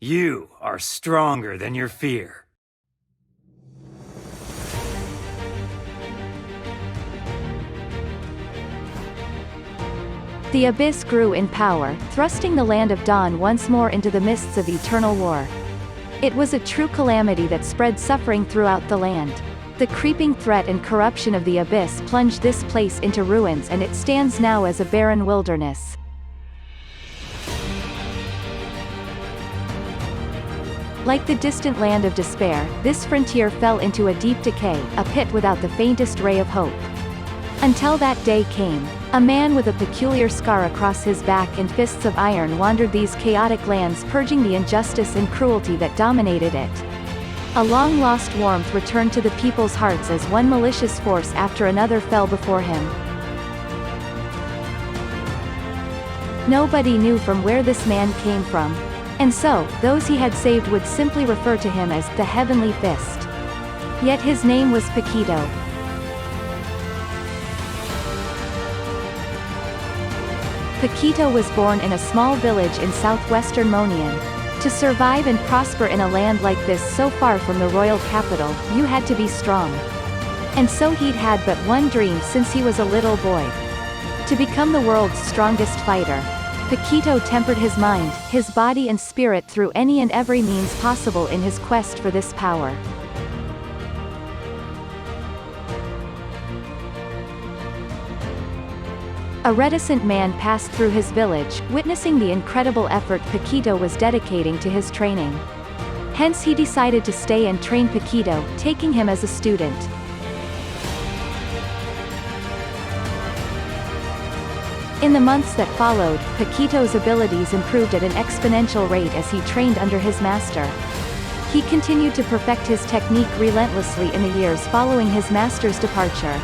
You are stronger than your fear. The abyss grew in power, thrusting the land of Dawn once more into the mists of eternal war. It was a true calamity that spread suffering throughout the land. The creeping threat and corruption of the abyss plunged this place into ruins, and it stands now as a barren wilderness. Like the distant land of despair, this frontier fell into a deep decay, a pit without the faintest ray of hope. Until that day came. A man with a peculiar scar across his back and fists of iron wandered these chaotic lands, purging the injustice and cruelty that dominated it. A long-lost warmth returned to the people's hearts as one malicious force after another fell before him. Nobody knew from where this man came from. And so, those he had saved would simply refer to him as the Heavenly Fist. Yet his name was Paquito. Paquito was born in a small village in southwestern Moniyan. To survive and prosper in a land like this so far from the royal capital, you had to be strong. And so he'd had but one dream since he was a little boy. To become the world's strongest fighter. Paquito tempered his mind, his body and spirit through any and every means possible in his quest for this power. A reticent man passed through his village, witnessing the incredible effort Paquito was dedicating to his training. Hence he decided to stay and train Paquito, taking him as a student. In the months that followed, Paquito's abilities improved at an exponential rate as he trained under his master. He continued to perfect his technique relentlessly in the years following his master's departure.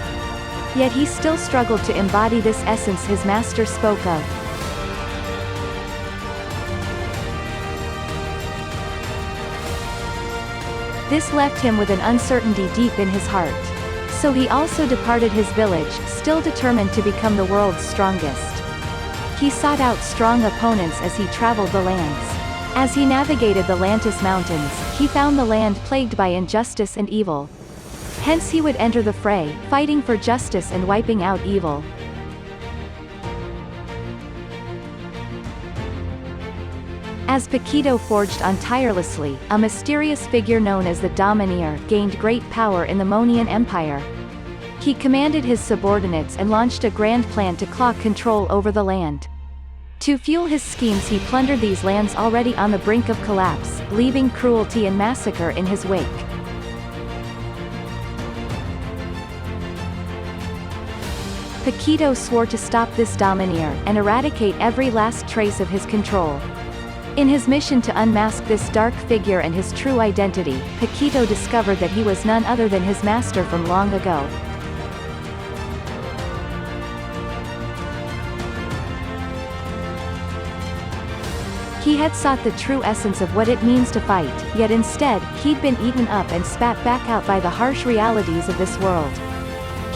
Yet he still struggled to embody this essence his master spoke of. This left him with an uncertainty deep in his heart. So he also departed his village, still determined to become the world's strongest. He sought out strong opponents as he traveled the lands. As he navigated the Lantis Mountains, he found the land plagued by injustice and evil. Hence he would enter the fray, fighting for justice and wiping out evil. As Paquito forged on tirelessly, a mysterious figure known as the Domineer gained great power in the Moniyan Empire. He commanded his subordinates and launched a grand plan to claw control over the land. To fuel his schemes, he plundered these lands already on the brink of collapse, leaving cruelty and massacre in his wake. Paquito swore to stop this Domineer and eradicate every last trace of his control. In his mission to unmask this dark figure and his true identity, Paquito discovered that he was none other than his master from long ago. He had sought the true essence of what it means to fight, yet instead, he'd been eaten up and spat back out by the harsh realities of this world.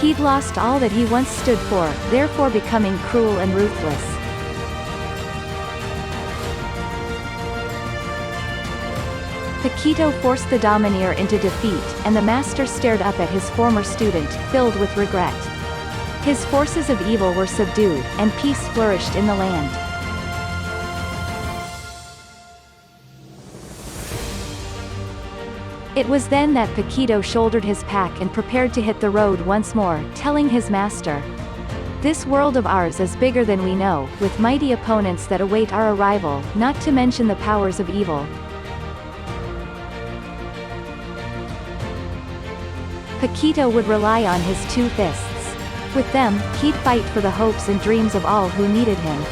He'd lost all that he once stood for, therefore becoming cruel and ruthless. Paquito forced the Domineer into defeat, and the master stared up at his former student, filled with regret. His forces of evil were subdued, and peace flourished in the land. It was then that Paquito shouldered his pack and prepared to hit the road once more, telling his master, "This world of ours is bigger than we know, with mighty opponents that await our arrival, not to mention the powers of evil." Paquito would rely on his two fists. With them, he'd fight for the hopes and dreams of all who needed him.